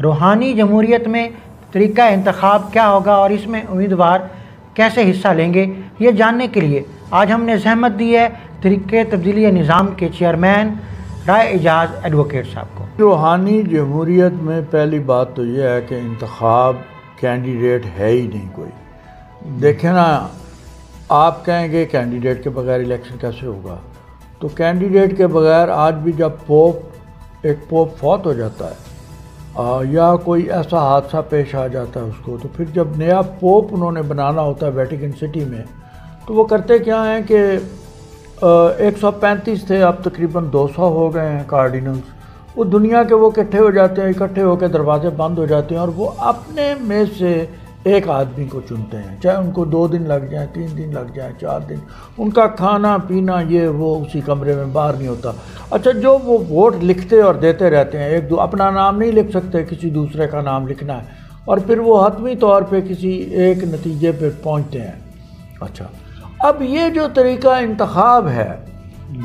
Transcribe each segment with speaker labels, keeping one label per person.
Speaker 1: रूहानी जमहूरियत में तरीक़ा इंतखाब क्या होगा और इसमें उम्मीदवार कैसे हिस्सा लेंगे, ये जानने के लिए आज हमने ज़हमत दी है तहरीक तब्दीली निज़ाम के चेयरमैन राय एजाज एडवोकेट साहब को।
Speaker 2: रूहानी जमहूरियत में पहली बात तो यह है कि इंतखाब कैंडिडेट है ही नहीं कोई। देखें ना, आप कहेंगे कैंडिडेट के बगैर इलेक्शन कैसे होगा, तो कैंडिडेट के बगैर आज भी जब एक पोप फौत हो जाता है या कोई ऐसा हादसा पेश आ जाता है उसको, तो फिर जब नया पोप उन्होंने बनाना होता है वेटिकन सिटी में, तो वो करते क्या हैं कि 135 थे, अब तकरीबन 200 हो गए हैं कार्डिनल्स। वो दुनिया के वो इकट्ठे हो जाते हैं, इकट्ठे होकर दरवाजे बंद हो जाते हैं और वो अपने में से एक आदमी को चुनते हैं, चाहे उनको 2 दिन लग जाए, 3 दिन लग जाए, 4 दिन। उनका खाना पीना ये वो उसी कमरे में, बाहर नहीं होता। अच्छा, जो वो वोट लिखते और देते रहते हैं, अपना नाम नहीं लिख सकते, किसी दूसरे का नाम लिखना है और फिर वो हतमी तौर पे किसी एक नतीजे पे पहुंचते हैं। अच्छा, अब ये जो तरीका इंतखाब है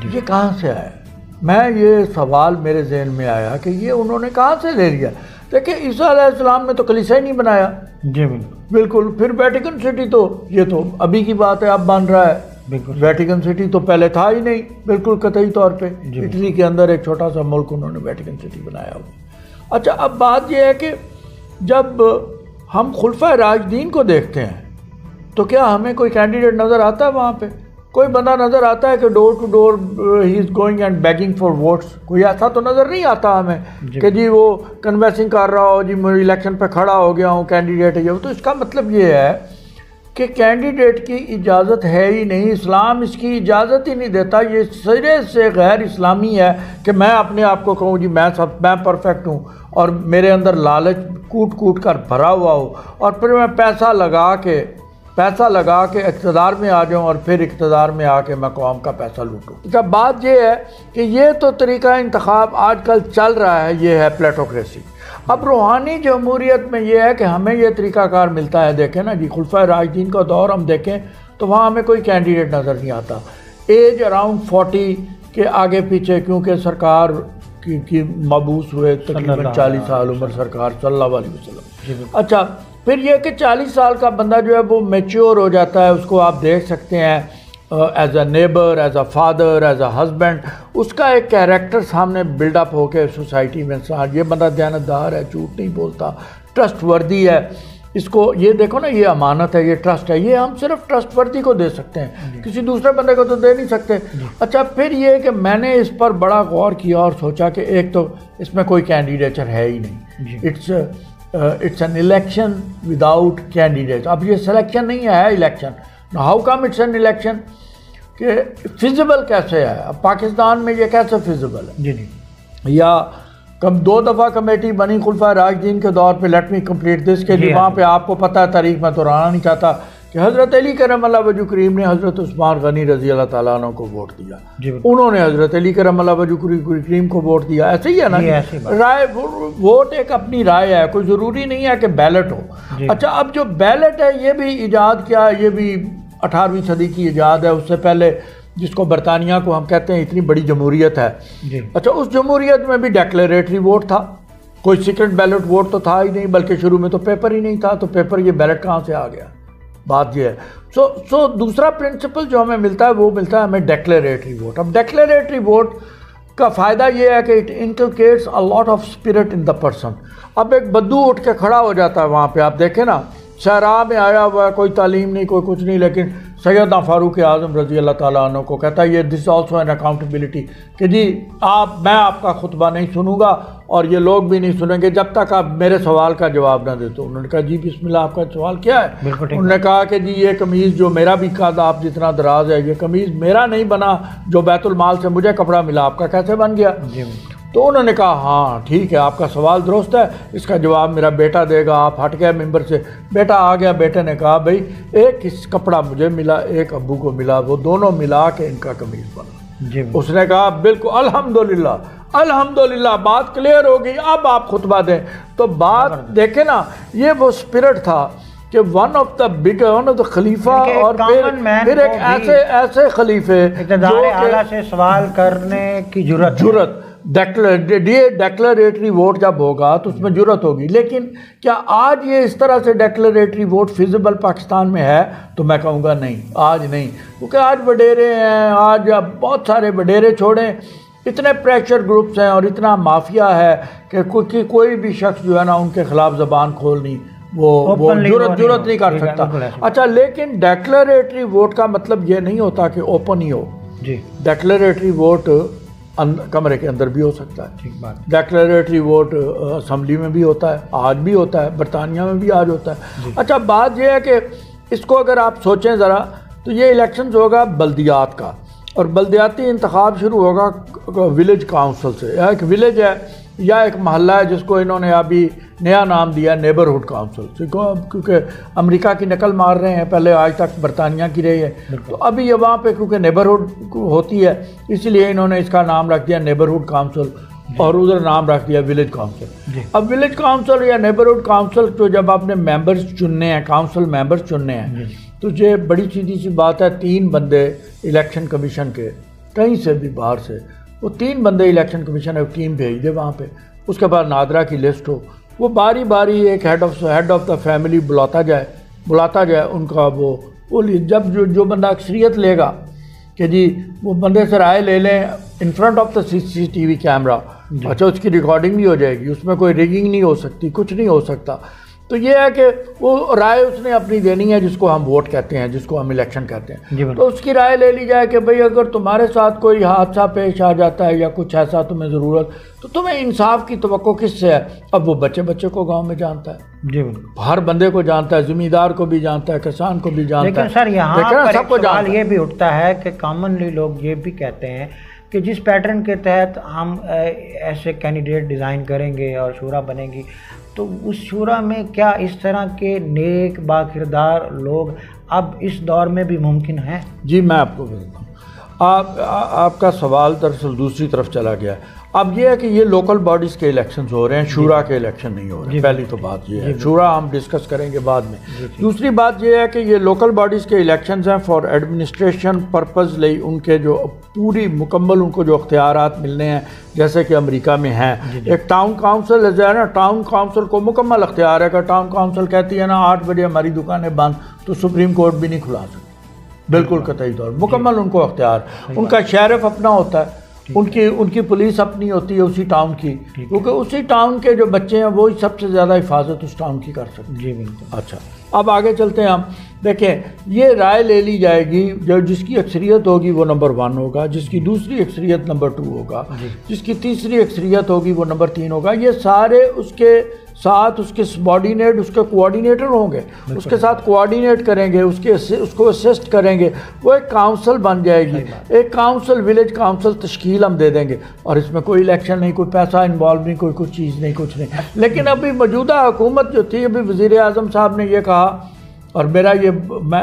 Speaker 2: ये कहाँ से आया? मैं ये सवाल मेरे जहन में आया कि ये उन्होंने कहाँ से ले लिया। देखिए, ईसा अलैहिस्सलाम ने तो कलीसिया ही नहीं बनाया।
Speaker 1: जी
Speaker 2: बिल्कुल। फिर वेटिकन सिटी तो ये तो अभी की बात है, अब बन रहा है।
Speaker 1: बिल्कुल,
Speaker 2: वेटिकन सिटी तो पहले था ही नहीं, बिल्कुल कतई तौर पे। इटली के अंदर एक छोटा सा मुल्क उन्होंने वेटिकन सिटी बनाया हुआ। अच्छा, अब बात यह है कि जब हम खुलफा राशिदीन को देखते हैं तो क्या हमें कोई कैंडिडेट नज़र आता है? वहाँ पे कोई बंदा नज़र आता है कि डोर टू डोर ही is going and begging for votes? कोई ऐसा तो नज़र नहीं आता हमें कि जी वो कन्वेंसिंग कर रहा हो, जी मैं इलेक्शन पे खड़ा हो गया हूँ, कैंडिडेट है। तो इसका मतलब ये है कि कैंडिडेट की इजाज़त है ही नहीं, इस्लाम इसकी इजाज़त ही नहीं देता। ये सिरे से गैर इस्लामी है कि मैं अपने आप को कहूँ जी मैं परफेक्ट हूँ और मेरे अंदर लालच कूट कूट कर भरा हुआ हो और फिर मैं पैसा लगा के इक़्तिदार में आ जाऊँ और फिर इक़्तिदार में आके मैं कौम का पैसा लूटूँ। जब बात ये है कि ये तो तरीका इंतखाब आजकल चल रहा है, ये है प्लेटोक्रेसी। अब रूहानी जमहूरियत में ये है कि हमें ये तरीक़ाकार मिलता है। देखें ना जी, खुलफा राशिदीन का दौर हम देखें तो वहाँ हमें कोई कैंडिडेट नज़र नहीं आता। एज अराउंड 40 के आगे पीछे, क्योंकि सरकार की मबूस हुए तकरीबन 40 साल उम्र सरकार सल्लल्लाहु अलैहि वसल्लम। अच्छा, फिर यह कि 40 साल का बंदा जो है वो मैच्योर हो जाता है। उसको आप देख सकते हैं as a neighbour, as a father, as a husband, उसका एक कैरेक्टर सामने बिल्डअप होकर सोसाइटी में ये बंदा दयानतदार है, झूठ नहीं बोलता, ट्रस्टवर्दी है। इसको ये देखो ना, ये अमानत है, ये ट्रस्ट है, ये हम सिर्फ ट्रस्टवर्दी को दे सकते हैं, किसी दूसरे बंदे को तो दे नहीं सकते। अच्छा, फिर ये कि मैंने इस पर बड़ा गौर किया और सोचा कि एक तो इसमें कोई कैंडिडेचर है ही नहीं। It's an election without candidate. अब ये सिलेक्शन नहीं है, election. How come it's an election? कि फिजिबल कैसे है? अब पाकिस्तान में ये कैसे फिजिबल है? जी। या कम 2 दफ़ा कमेटी बनी खुलफा राशिदीन के दौर पे, लेट मी कंप्लीट दिस, के लिए वहाँ पे आपको पता है, तारीख में तो रहना नहीं चाहता, कि हज़रत अली करमल्लाह वजह करीम ने हज़रत उस्मान गनी रज़ी अल्लाह ताला अन्हु को वोट दिया। उन्होंने हज़रत अली करमल्लाह वजह करीम को वोट दिया। ऐसे ही है ना, राय वोट एक अपनी राय है, कोई ज़रूरी नहीं है कि बैलेट हो। अच्छा, अब जो बैलेट है ये भी ईजाद क्या है? ये भी 18वीं सदी की ईजाद है। उससे पहले जिसको बरतानिया को हम कहते हैं इतनी बड़ी जमहूरियत है। अच्छा, उस जमहूरियत में भी डेक्लेरेटरी वोट था, कोई सीक्रेट बैलेट वोट तो था ही नहीं, बल्कि शुरू में तो पेपर ही नहीं था। तो पेपर, ये बैलेट कहाँ से आ गया? बात ये है। सो दूसरा प्रिंसिपल जो हमें मिलता है वो मिलता है हमें डेक्लेरेटरी वोट। अब डेक्लेरेटरी वोट का फ़ायदा ये है कि it inculcates a lot of spirit in the person. अब एक बद्दू उठ के खड़ा हो जाता है वहाँ पे, आप देखें ना, शहरा में आया हुआ है, कोई तालीम नहीं, कोई कुछ नहीं, लेकिन सैयदना फ़ारूक आज़म रज़ी अल्लाह ताला अन्हु को कहता है ये दिस ऑल्सो एन अकाउंटेबिलिटी, कि जी मैं आपका खुतबा नहीं सुनूंगा और ये लोग भी नहीं सुनेंगे जब तक आप मेरे सवाल का जवाब ना देते। उन्होंने कहा जी बिस्मिल्लाह, आपका सवाल क्या है? उन्होंने कहा कि जी ये कमीज़ जो मेरा भी कद आप जितना दराज है, ये कमीज़ मेरा नहीं बना, जो बैतुल माल से मुझे कपड़ा मिला, आपका कैसे बन गया? तो उन्होंने कहा हाँ ठीक है, आपका सवाल दुरुस्त है, इसका जवाब मेरा बेटा देगा। आप हट गए मिंबर से, बेटा आ गया। बेटे ने कहा भाई एक इस कपड़ा मुझे मिला, एक अब्बू को मिला, वो दोनों मिला के इनका कमीज बना। उसने कहा बिल्कुल अल्हम्दुलिल्लाह अल्हम्दुलिल्लाह, बात क्लियर हो गई, अब आप खुतबा दें। तो बात देखे ना, ये वो स्पिरिट था कि वन ऑफ द खलीफा और फिर एक ऐसे खलीफे
Speaker 1: इक़्तिदार आला से सवाल करने की जुर्रत
Speaker 2: डेक्लरेटरी वोट जब होगा तो उसमें जुर्रत होगी। लेकिन क्या आज ये इस तरह से डेक्लरेटरी वोट फिजिबल पाकिस्तान में है? तो मैं कहूँगा नहीं, आज नहीं, क्योंकि आज वडेरे हैं, आज अब बहुत सारे वडेरे छोड़ें, इतने प्रेशर ग्रुप्स हैं और इतना माफिया है कि कोई भी शख्स जो है ना उनके खिलाफ ज़बान खोलनी वो जुर्रत नहीं कर सकता। अच्छा, लेकिन डेक्लरेटरी वोट का मतलब ये नहीं होता कि ओपन ही हो जी। डेक्लरेटरी वोट कमरे के अंदर भी हो सकता है।
Speaker 1: ठीक बात।
Speaker 2: डेक्लरेटरी वोट असम्बली में भी होता है, आज भी होता है, बरतानिया में भी आज होता है। अच्छा, बात यह है कि इसको अगर आप सोचें ज़रा तो ये इलेक्शन होगा बल्दियात का, और बल्दियाती इंतखाब शुरू होगा विलेज काउंसिल से। या एक विलेज है या एक मोहल्ला है जिसको इन्होंने अभी नया नाम दिया नेबरहुड काउंसिल, क्योंकि अमेरिका की नकल मार रहे हैं, पहले आज तक बरतानिया की रही है, तो अभी ये वहाँ पे क्योंकि नेबरहुड होती है इसलिए इन्होंने इसका नाम रख दिया नेबरहुड काउंसिल, और उधर नाम रख दिया विलेज काउंसिल। अब विलेज काउंसिल या नेबरहुड काउंसिल तो जब आपने मेंबर्स चुनने हैं, काउंसिल मेंबर्स चुनने हैं, तो ये बड़ी सीधी सी बात है, 3 बंदे इलेक्शन कमीशन के कहीं से भी बाहर से, वो 3 बंदे इलेक्शन कमीशन है टीम भेज दे वहाँ पे, उसके बाद नादरा की लिस्ट हो, वो बारी बारी एक हेड ऑफ द फैमिली बुलाता जाए उनका वो जब जो बंदा अक्सरियत लेगा कि जी वो बंदे से राय ले लें in front of the CCTV camera. अच्छा, उसकी रिकॉर्डिंग भी हो जाएगी, उसमें कोई रिगिंग नहीं हो सकती, कुछ नहीं हो सकता। तो ये है कि वो राय उसने अपनी देनी है, जिसको हम वोट कहते हैं, जिसको हम इलेक्शन कहते हैं। तो उसकी राय ले ली जाए कि भाई अगर तुम्हारे साथ कोई हादसा पेश आ जाता है या कुछ ऐसा तुम्हें ज़रूरत, तो तुम्हें इंसाफ की तवक्को किससे है? अब वो बच्चे को गांव में जानता है जी, हर बंदे को जानता है, ज़मींदार को भी जानता है, किसान को भी जानता है।
Speaker 1: लेकिन सर यहाँ पर सबको सवाल ये भी उठता है कि कॉमनली लोग ये भी कहते हैं कि जिस पैटर्न के तहत हम ऐसे कैंडिडेट डिज़ाइन करेंगे और शूरा बनेगी, तो उस शूरा में क्या इस तरह के नेक बाकिरदार लोग अब इस दौर में भी मुमकिन हैं?
Speaker 2: जी, मैं आपको बताता हूँ, आपका सवाल दरअसल दूसरी तरफ चला गया। अब ये है कि ये लोकल बॉडीज़ के इलेक्शंस हो रहे हैं, शूरा के इलेक्शन नहीं हो रहे हैं। पहली तो बात ये है, शूरा हम डिस्कस करेंगे बाद में। दूसरी बात ये है कि ये लोकल बॉडीज़ के इलेक्शंस हैं फॉर एडमिनिस्ट्रेशन पर्पज़ ਲਈ उनके जो पूरी मुकम्मल उनको जो अख्तियारात मिलने हैं, जैसे कि अमेरिका में हैं। एक टाउन काउंसिल है ना, टाउन काउंसिल को मुकम्मल अख्तियार है कि टाउन काउंसिल कहती है ना 8 बजे हमारी दुकानें बंद, तो सुप्रीम कोर्ट भी नहीं खुला सकती, बिल्कुल कतई तौर मुकम्मल उनको अख्तियार। उनका शेरिफ अपना होता है, उनकी पुलिस अपनी होती है उसी टाउन की, क्योंकि उसी टाउन के जो बच्चे हैं वो सबसे ज़्यादा हिफाजत उस टाउन की कर सकते हैं।
Speaker 1: जी बिल्कुल।
Speaker 2: अच्छा, अब आगे चलते हैं हम। देखें, ये राय ले ली जाएगी, जो जिसकी अक्सरियत होगी वो नंबर 1 होगा, जिसकी दूसरी अक्सरियत नंबर 2 होगा, जिसकी तीसरी अक्सरियत होगी वो नंबर 3 होगा। ये सारे उसके साथ उसके सबॉर्डिनेट, उसके कोऑर्डिनेटर होंगे, उसके साथ कोऑर्डिनेट करेंगे, उसको असिस्ट करेंगे, वो एक काउंसिल बन जाएगी। एक काउंसिल, विलेज काउंसिल तश्कील हम दे देंगे, और इसमें कोई इलेक्शन नहीं, कोई पैसा इन्वॉल्व नहीं, कोई कुछ चीज़ नहीं, कुछ नहीं। लेकिन अभी मौजूदा हुकूमत जो थी, अभी वज़ीर आज़म साहब ने ये कहा, और मेरा ये मैं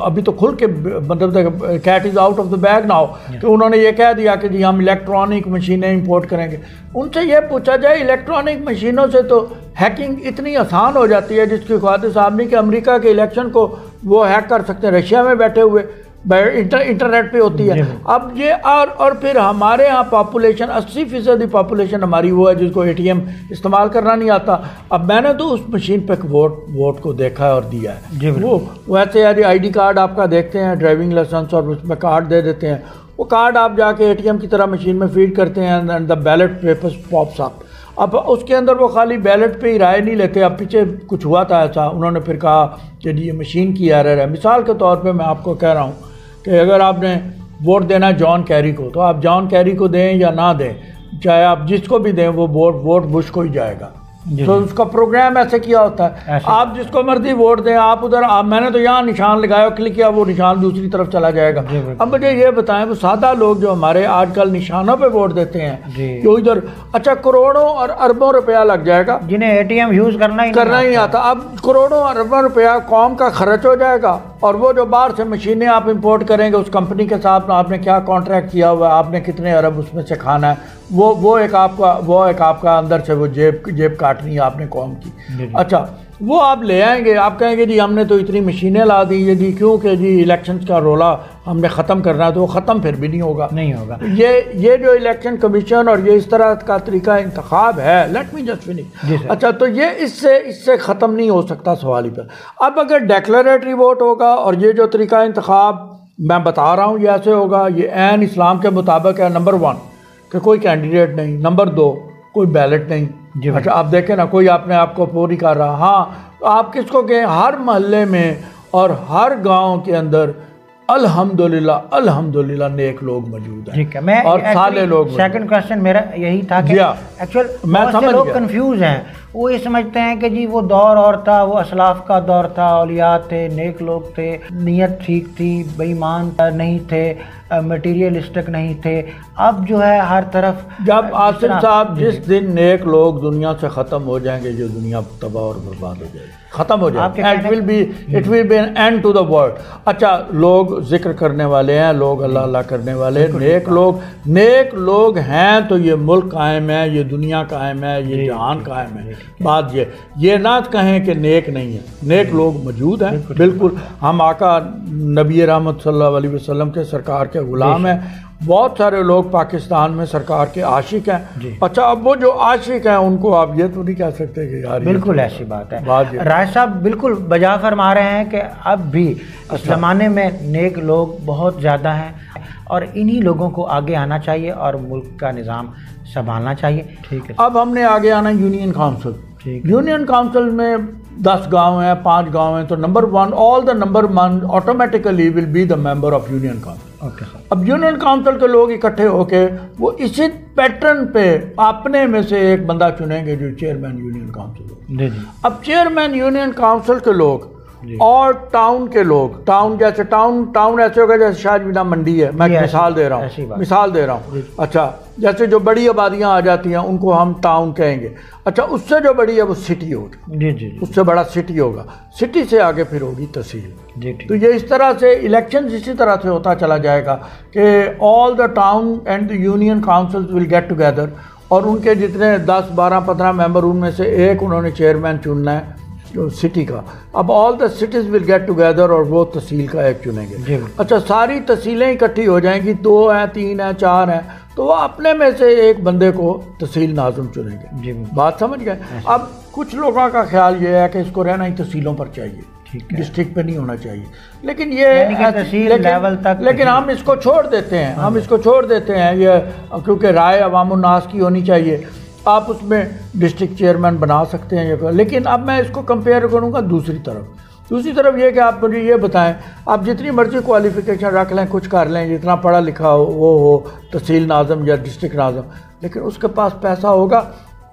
Speaker 2: अभी तो खुल के मतलब cat is out of the bag now, कि उन्होंने ये कह दिया कि जी हम इलेक्ट्रॉनिक मशीनें इंपोर्ट करेंगे। उनसे ये पूछा जाए, इलेक्ट्रॉनिक मशीनों से तो हैकिंग इतनी आसान हो जाती है, जिसकी ख्वाहिश साहब ने कि अमेरिका के इलेक्शन को वो हैक कर सकते हैं रशिया में बैठे हुए, इंटरनेट पे होती है। अब ये और फिर हमारे यहाँ पॉपुलेशन 80% पॉपुलेशन हमारी वो है जिसको ATM इस्तेमाल करना नहीं आता। अब मैंने तो उस मशीन पे वोट को देखा है और दिया है। वो वैसे यार ID कार्ड आपका देखते हैं, ड्राइविंग लाइसेंस, और उसमें कार्ड दे देते हैं, वो कार्ड आप जाके ATM की तरह मशीन में फीड करते हैं and the ballot papers pops up. अब उसके अंदर वो खाली बैलेट पे ही राय नहीं लेते। अब पीछे कुछ हुआ था ऐसा, उन्होंने फिर कहा कि ये मशीन की एरर है। मिसाल के तौर पे मैं आपको कह रहा हूँ कि अगर आपने वोट देना जॉन कैरी को, तो आप जॉन कैरी को दें या ना दें, चाहे आप जिसको भी दें, वो वोट बुश को ही जाएगा। तो उसका प्रोग्राम ऐसे किया होता है, आप जिसको मर्जी वोट दें, आप उधर मैंने तो यहाँ निशान लगाया, क्लिक किया, वो निशान दूसरी तरफ चला जाएगा। अब मुझे ये बताएं, वो सादा लोग जो हमारे आजकल निशानों पे वोट देते हैं, जो इधर अच्छा करोड़ों और अरबों रुपया लग जाएगा,
Speaker 1: जिन्हें ATM यूज़ करना ही
Speaker 2: आता। अब करोड़ों और अरबों रुपया कौम का खर्च हो जाएगा, और वो जो बाहर से मशीनें आप इंपोर्ट करेंगे, उस कंपनी के साथ आपने क्या कॉन्ट्रैक्ट किया हुआ है, आपने कितने अरब उसमें से खाना है, वो एक आपका अंदर से वो जेब काटनी है आपने कौम की। अच्छा, वो आप ले आएंगे, आप कहेंगे जी हमने तो इतनी मशीनें ला दी है जी, क्योंकि जी इलेक्शंस का रोला हमने ख़त्म करना है, तो वो ख़त्म फिर भी नहीं होगा। ये जो इलेक्शन कमीशन और ये इस तरह का तरीका इंतखाब है, लेट मी जस्ट फिनिश। अच्छा, तो ये इससे ख़त्म नहीं हो सकता सवाल ही पर। अब अगर डेक्लरेटरी वोट होगा और ये जो तरीका इंतखाब मैं बता रहा हूँ ये ऐसे होगा, ये ऐन इस्लाम के मुताबिक है। नंबर 1 कि कोई कैंडिडेट नहीं, नंबर 2 कोई बैलेट नहीं। अच्छा, आप देखें ना, कोई अपने आप को पूरी कर रहा। हाँ, आप किसको कहें, हर मोहल्ले में और हर गांव के अंदर अल्हम्दुलिल्लाह अल्हम्दुलिल्लाह नेक लोग मौजूद हैं।
Speaker 1: ठीक है, मैं
Speaker 2: और साले लोग।
Speaker 1: सेकंड क्वेश्चन मेरा यही था कि एक्चुअल
Speaker 2: मैं समझ
Speaker 1: लोग कंफ्यूज हैं, वो ये समझते हैं कि जी वो दौर और था, वो असलाफ का दौर था, औलिया थे, नेक लोग थे, नीयत ठीक थी, बेईमान नहीं थे, मटीरियलिस्टिक नहीं थे। अब जो है हर तरफ,
Speaker 2: जब आसिफ साहब जिस दिन नेक लोग दुनिया से ख़त्म हो जाएंगे, जो दुनिया तबाह और बर्बाद हो जाएगी, ख़त्म हो जाएगी, it will be an end to the world. अच्छा, लोग जिक्र करने वाले हैं, लोग अल्लाह अल्लाह करने वाले, नेक लोग हैं तो ये मुल्क कायम है, ये दुनिया कायम है, ये जहान कायम है। बात ये ना कहें कि नेक नहीं है, नेक लोग मौजूद हैं। बिल्कुल, हम आका नबी रहमत सल्लल्लाहु अलैहि वसल्लम के सरकार के गुलाम हैं। बहुत सारे लोग पाकिस्तान में सरकार के आशिक हैं। अच्छा, अब वो जो आशिक हैं उनको आप ये तो नहीं कह सकते कि यार,
Speaker 1: बिल्कुल ऐसी बात है। राय साहब बिल्कुल बजा फरमा रहे हैं कि अब भी इस ज़माने में नेक लोग बहुत ज़्यादा हैं और इन्हीं लोगों को आगे आना चाहिए और मुल्क का निज़ाम संभालना चाहिए। ठीक है,
Speaker 2: अब हमने आगे आना यूनियन काउंसिल। यूनियन काउंसिल में 10 गांव हैं, 5 गांव हैं, तो number 1 all the number 1 automatically will be the member of union council. अब यूनियन काउंसिल के लोग इकट्ठे होके वो इसी पैटर्न पे अपने में से एक बंदा चुनेंगे जो चेयरमैन यूनियन काउंसिल हो। अब चेयरमैन यूनियन काउंसिल के लोग और टाउन के लोग, टाउन जैसे टाउन ऐसे होगा जैसे शाहजमीना मंडी है, मैं मिसाल दे रहा हूँ। अच्छा, जैसे जो बड़ी आबादियाँ आ जाती हैं उनको हम टाउन कहेंगे। अच्छा, उससे जो बड़ी है वो सिटी होगी, उससे बड़ा सिटी होगा, सिटी से आगे फिर होगी तहसील। तो ये इस तरह से इलेक्शन इसी तरह से होता चला जाएगा कि all the town and the union councils will get together और उनके जितने 10, 12, 15 मेंबर, उनमें से एक उन्होंने चेयरमैन चुनना है जो सिटी का। अब all the cities will get together और वो तहसील का एक चुनेंगे। अच्छा, सारी तहसीलें इकट्ठी हो जाएंगी, 2 हैं, 3 हैं, 4 हैं, तो वो अपने में से एक बंदे को तहसील नाज़िम चुनेंगे। बात समझ गए। अब कुछ लोगों का ख्याल ये है कि इसको रहना ही तहसीलों पर चाहिए, डिस्ट्रिक्ट पे नहीं होना चाहिए, लेकिन ये
Speaker 1: लेवल तक,
Speaker 2: लेकिन हम इसको छोड़ देते हैं, ये क्योंकि राय अवामुन्नास की होनी चाहिए। आप उसमें डिस्ट्रिक्ट चेयरमैन बना सकते हैं, लेकिन अब मैं इसको कंपेयर करूंगा दूसरी तरफ ये कि आप मुझे ये बताएं, आप जितनी मर्जी क्वालिफिकेशन रख लें, कुछ कर लें, जितना पढ़ा लिखा हो वो हो तहसील नाज़म या डिस्ट्रिक्ट नाज़म, लेकिन उसके पास पैसा होगा,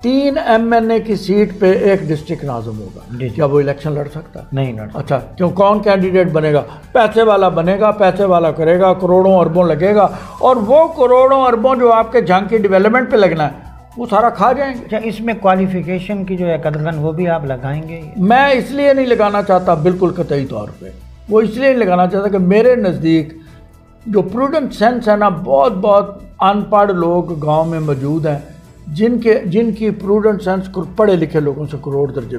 Speaker 2: 3 MNA की सीट पे एक डिस्ट्रिक्ट नाज़म होगा, क्या वो इलेक्शन लड़ सकता?
Speaker 1: नहीं लड़।
Speaker 2: अच्छा, क्यों? कौन कैंडिडेट बनेगा? पैसे वाला बनेगा, पैसे वाला करेगा, करोड़ों अरबों लगेगा, और वो करोड़ों अरबों जो आपके जंग की डेवलपमेंट पे लगना है वो सारा खा जाएंगे।
Speaker 1: क्या इसमें क्वालिफिकेशन की जो है कदगन वो भी आप लगाएंगे?
Speaker 2: मैं इसलिए नहीं लगाना चाहता, बिल्कुल कतई तौर पे वो इसलिए नहीं लगाना चाहता कि मेरे नज़दीक जो प्रूडेंट सेंस है ना, बहुत अनपढ़ लोग गांव में मौजूद हैं जिनकी प्रूडेंट सेंस पढ़े लिखे लोगों से करोड़ दर्जे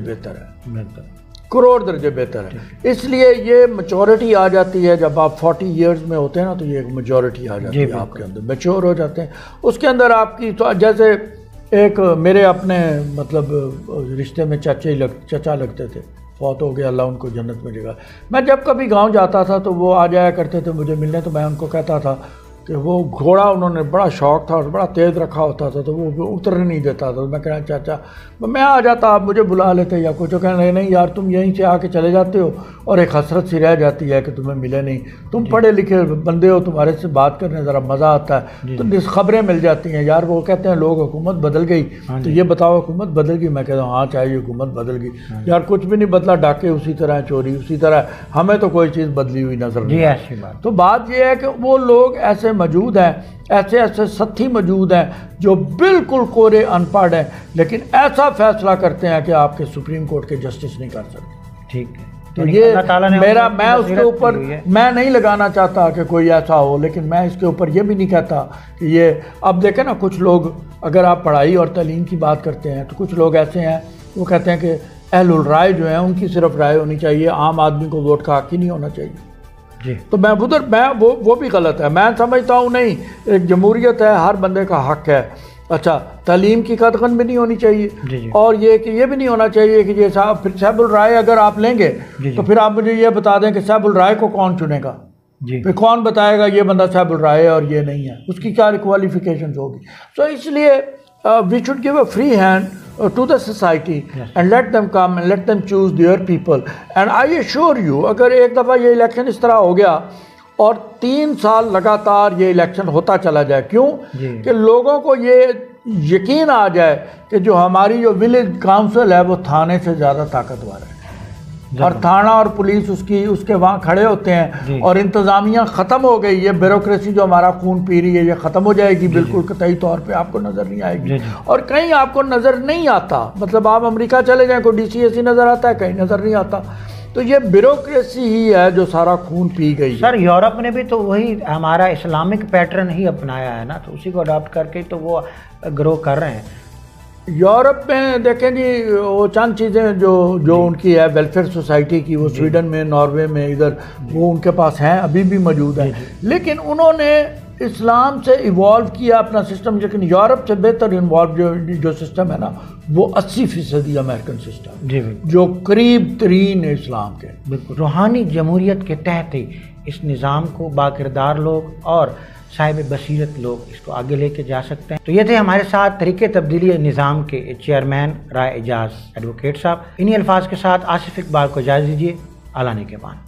Speaker 2: बेहतर है। इसलिए ये मैच्योरिटी आ जाती है जब आप 40 इयर्स में होते हैं ना, तो ये एक मैच्योरिटी आ जाती है आपके अंदर, मैच्योर हो जाते हैं। उसके अंदर आपकी तो जैसे एक मेरे अपने मतलब रिश्ते में चचा लगते थे, फौत हो गया, अल्लाह उनको जन्नत में जगह। मैं जब कभी गांव जाता था तो वो आ जाया करते थे मुझे मिलने, तो मैं उनको कहता था कि वो घोड़ा उन्होंने बड़ा शौक़ था और बड़ा तेज़ रखा होता था, तो वो उतरने नहीं देता था। तो मैं कहना चाचा, मैं आ जाता, आप मुझे बुला लेते या कुछ, कहना नहीं यार तुम यहीं से आके चले जाते हो और एक हसरत सी रह जाती है कि तुम्हें मिले नहीं, तुम पढ़े लिखे बंदे हो, तुम्हारे से बात करने ज़रा मज़ा आता है, तो खबरें मिल जाती हैं यार। वो कहते हैं लोग हुकूमत बदल गई, तो ये बताओ हुकूमत बदल गई? मैं कहता हूँ हाँ चाहिए, हुकूमत बदल गई यार, कुछ भी नहीं बदला, डाके उसी तरह, चोरी उसी तरह, हमें तो कोई चीज़ बदली हुई नजर नहीं आती। तो बात यह है कि वो लोग ऐसे मौजूद हैं, ऐसे साथी मौजूद हैं जो बिल्कुल कोरे अनपढ़ हैं, लेकिन ऐसा फैसला करते हैं कि आपके सुप्रीम कोर्ट के जस्टिस नहीं कर सकते।
Speaker 1: ठीक है,
Speaker 2: तो ये मैं उसके ऊपर मैं नहीं लगाना चाहता कि कोई ऐसा हो, लेकिन मैं इसके ऊपर ये भी नहीं कहता कि ये, अब देखें ना, कुछ लोग, अगर आप पढ़ाई और तालीम की बात करते हैं तो कुछ लोग ऐसे हैं वो कहते हैं कि अहलुल राय जो है उनकी सिर्फ राय होनी चाहिए, आम आदमी को वोट का हक ही नहीं होना चाहिए
Speaker 1: जी।
Speaker 2: तो मैं वो भी गलत है। मैं समझता हूँ नहीं, एक जमहूरियत है, हर बंदे का हक है। अच्छा, तालीम की कदगन भी नहीं होनी चाहिए
Speaker 1: जी।
Speaker 2: और ये कि ये भी नहीं होना चाहिए कि ये फिर साहिबुल राय अगर आप लेंगे तो फिर आप मुझे ये बता दें कि साहिबुल राय को कौन चुनेगा
Speaker 1: जी।
Speaker 2: फिर कौन बताएगा ये बंदा साहिबुल राय है और ये नहीं है, उसकी क्या क्वालिफिकेशन होगी। तो इसलिए we should give a free hand to the society and let them come and let them choose their people and I assure you अगर एक दफ़ा ये इलेक्शन इस तरह हो गया और 3 साल लगातार ये इलेक्शन होता चला जाए, क्यों कि लोगों को ये यकीन आ जाए कि जो हमारी जो विलेज काउंसिल है वो थाने से ज़्यादा ताकतवर है और थाना और पुलिस उसके वहाँ खड़े होते हैं और इंतज़ामिया ख़त्म हो गई, ये ब्यूरोक्रेसी जो हमारा खून पी रही है ये ख़त्म हो जाएगी बिल्कुल कतई तौर पे आपको नज़र नहीं आएगी और कहीं आपको नज़र नहीं आता। मतलब आप अमेरिका चले जाएं, कोई DCAC नज़र आता है, कहीं नज़र नहीं आता। तो ये ब्यूरोक्रेसी ही है जो सारा खून पी गई।
Speaker 1: सर यूरोप ने भी तो वही हमारा इस्लामिक पैटर्न ही अपनाया है ना, तो उसी को अडॉप्ट करके तो वो ग्रो कर रहे हैं।
Speaker 2: यूरोप में देखें जी, वो चंद चीज़ें जो उनकी है वेलफेयर सोसाइटी की, वो स्वीडन में, नॉर्वे में, इधर वो उनके पास हैं, अभी भी मौजूद हैं। लेकिन उन्होंने इस्लाम से इवॉल्व किया अपना सिस्टम, लेकिन यूरोप से बेहतर इन्वॉल्व जो सिस्टम है ना वो 80% अमेरिकन सिस्टम
Speaker 1: जी,
Speaker 2: जो करीब तरीन इस्लाम के।
Speaker 1: बिल्कुल रूहानी जमहूरियत के तहत ही इस निज़ाम को बाकिरदार लोग और साहिब बसीरत लोग इसको आगे लेके जा सकते हैं। तो ये थे हमारे साथ तरीके तब्दीली निज़ाम के चेयरमैन राय एजाज एडवोकेट साहब। इन्हीं अल्फाज के साथ आसिफ इकबाल को इजाज़त दीजिए। आला निगहबान।